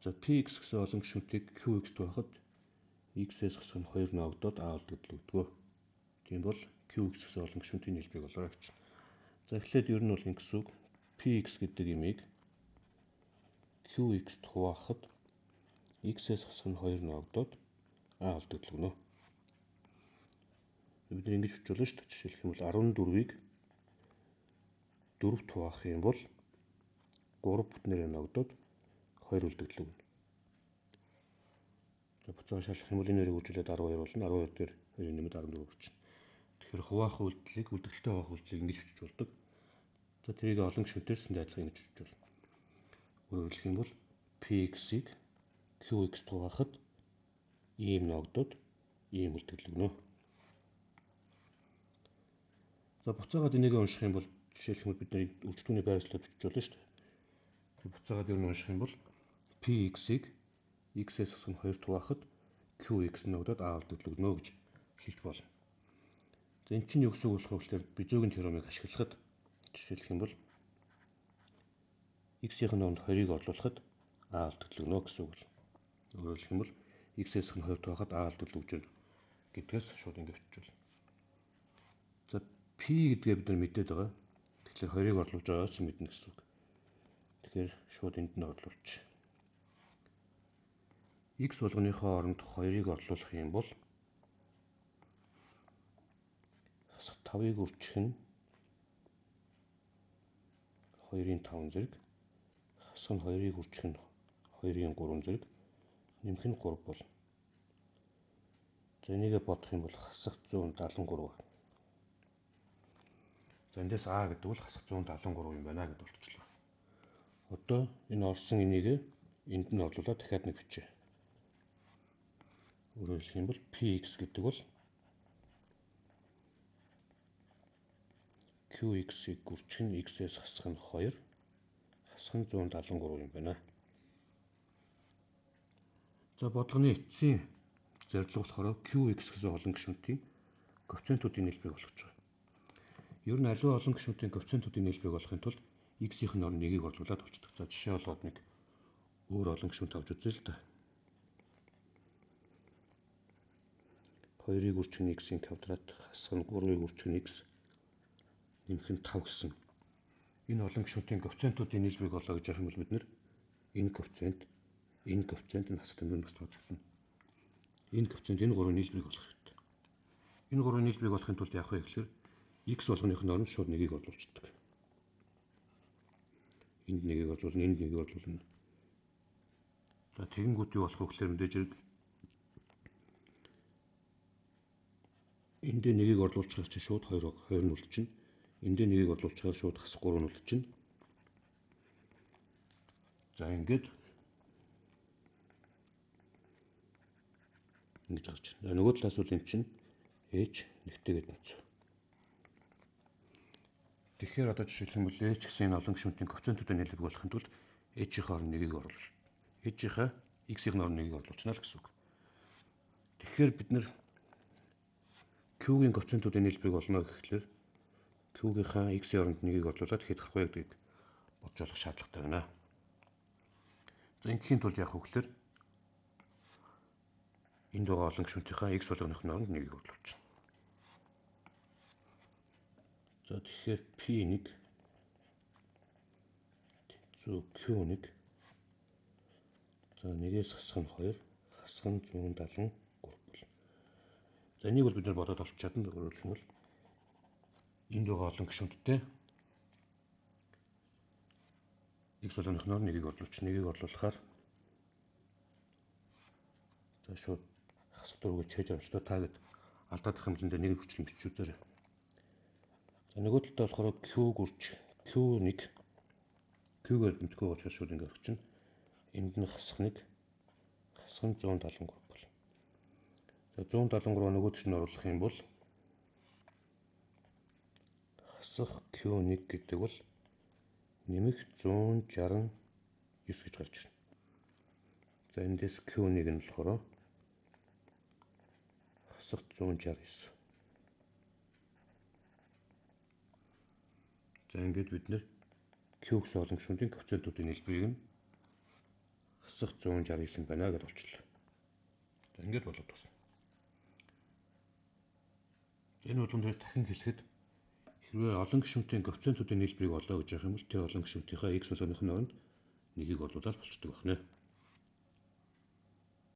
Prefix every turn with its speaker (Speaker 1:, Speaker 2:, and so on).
Speaker 1: За px гэсэн олон гишүүнтийг qx байхад x-ээс хасах нь 2 ногдоод a үлдэгдлэгдгөө. Тийм бол qx гэсэн олон гишүүнтийн нийлбэг болоо гэж. За эхлээд ер нь бол ингэс үг px гэдэг имийг qx-т хуваахад x-ээс хасах нь 2 ногдоод a үлдэгдлэгнө. Бид нэг ингэж бичүүлнэ шүү дээ. Жишээлх юм бол 14-ийг 4-т хуваах юм бол 3 бүтнээр ногдоод 2 үлдэгдлэгнэ. За буцаага шалгах юм бол энэ хоёрыг үржүүлээд 12 болно. 12 дээр 2-ын нэмэд 14 хүрчнэ. Тэгэхээр хуваах үйлдэлийг үлдэгдэлтэй хуваах үйлдэлийг ингэж бичиж болдог. За тэрийг олон гишүүнтээр адилхан ингэж бичиж болно. Өөрөөр хэлэх юм бол px-ийг qx-т хуваахад ийм ногдоод ийм үлдэгдлэгнө. За буцаагаад энийг унших юм бол жишээлх юм бол бид нэр үржтүүний байршлаад бичиж болно шүү дээ. Буцаагаад ер нь унших юм бол px-ийг x-ээс хасах нь 2 хуваахад qx ногдоод a үлдэгдлэгнө гэж хэлж болно. За энэ чинь юу гэсэн үг болох вэ гэхээр Безогийн теоремыг ашиглахад жишээлх юм бол x-ийн оронд 2-ыг орлуулахад a үлдэгдлэгнө гэсэн үг бол. Өөрөөр хэлэх юм бол x-ээс нь 2 хуваахад a үлдэгдлэгж гэдгээс шууд ингэ бичиж болно. За p гэдгээ бид нар мэдээд байгаа. Тэгэхээр 2-ыг орлуулж байгаагаас мэднэ гэсэн үг. Тэгэхээр шууд энд нь орлуулж. X болгоныхоо оронд 2-ыг орлуулах юм бол хасах 5-ыг үржих нь 2-ын 5 зэрэг, хасах нь 2-ыг үржих нь 2-ын 3 зэрэг, нэмэх нь 3 болно. За энийгээ бодох юм бол хасах 173. За эндээс a гэдэг бол хасах 173 юм байна гэдээ болчихлоо. Одоо энэ орсон энийг энд нь орлуулаад дахиад нэг бичээ. Өөрөөр хэлэх юм бол px гэдэг бол qx-ийг үржих нь x-ээс хасах нь 2, хасах нь 173 юм байна. За бодлогын эцсийн зорилго болохоор qx гэсэн олон гишүүнтийн коэффициентуудын нийлбэг болгож байгаа. Ер нь аливаа олон гишүүнтийн коэффициентуудын нийлбэг болохын тулд x-ийн оронд 1-ийг орлуулад болчихдог. За жишээ болгоод нэг өөр олон гишүүнт авч үзье л да. 2-ыг үржих нь x-ийн квадрат, хасах нь 3-ыг үржих нь x, нэмэх нь 5 гэсэн. Энэ олон гишүүнтийн коэффициентуудын нийлбэг болоо гэж явах юм бол бид нэр энэ коэффициент нь хасах тэмдгэн бас тооцогдно. Энэ коэффициент энэ гурвын нийлбэг болох хэрэгтэй. Энэ гурвын нийлбэг болохын тулд яах вэ гэхээр x болгоных нь оронд шууд 1-ийг орлуулчихдаг. Энд 1-ийг орлуулна, энд 1-ийг орлуулна. За тэгэнгүүт юу болох вэ гэхээр мэдээж энд 1-ийг орлуулчихаар чи шууд 2 нь үлдчихнэ. Энд 1-ийг орлуулчихаар шууд хасах 3 нь үлдчихнэ. За ингэж гарч ирнэ. Нөгөө талаас бол эн чинь h нэгтэйгээд нүцээ. Тэгэхээр одоо жишээлх юм бол h гэсэн энэ олон гишүүнтийн коэффициентуудын нийлбэг болохын тулд h-ийн оронд 1-ийг оруулж, h-ийнхаа x-ийн оронд 1-ийг оруулчихна л гэсэн үг. Тэгэхээр бид нэр q-гийн коэффициентуудын нийлбэг болно гэхлээр q-гийнхаа x-ийн оронд 1-ийг оруулаад хэд гарах вэ гэдгийг бодж олох шаардлагатай байна. За ингэхийн тулд яах вэ гэхээр энд байгаа олон гишүүнтийнхаа x болгоных нь оронд 1-ийг оруулчихна. За тэгэхээр p1 тэнцүү q1 за 1-ээс хасах нь 2, хасах нь 173 болно. За энийг бол бид нар бодоод олж чадна. Өөрөөр хэлбэл энд байгаа олон гишүүнттэй x болгоных нь оронд 1-ийг орлуулчих. 1-ийг орлуулахаар за шууд хасах дөрвөг чийж авчлаа. Та гэд алдаад их юм л энэ дээр 1 хүчлэн бичиж үзээрэй. За нөгөө талдаа болохоор q гүрч q1 q-гээр мэдгүй учраас шууд ингэ орчихно. Энд нь хасах 1, хасах нь 173 бол. За 173 нөгөө төч нь оруулах юм бол хасах q1 гэдэг бол нэмэх 169 гэж гарч ирнэ. За эндээс q1 нь болохоор хасах 169. За ингээд бид нэр q гэсэн олон гишүүнтийн коэффициентуудын нийлбэгийг нь тасах 169 байна гэж болчихлоо. За ингээд болоод байна. Энэ болгон дээр дахин хэлэхэд хэрвээ олон гишүүнтийн коэффициентуудын нийлбэрийг олоо гэж явах юм бол тэр олон гишүүнтийнхээ x болооных нь оронд нэгийг оруулаад болцдог байна.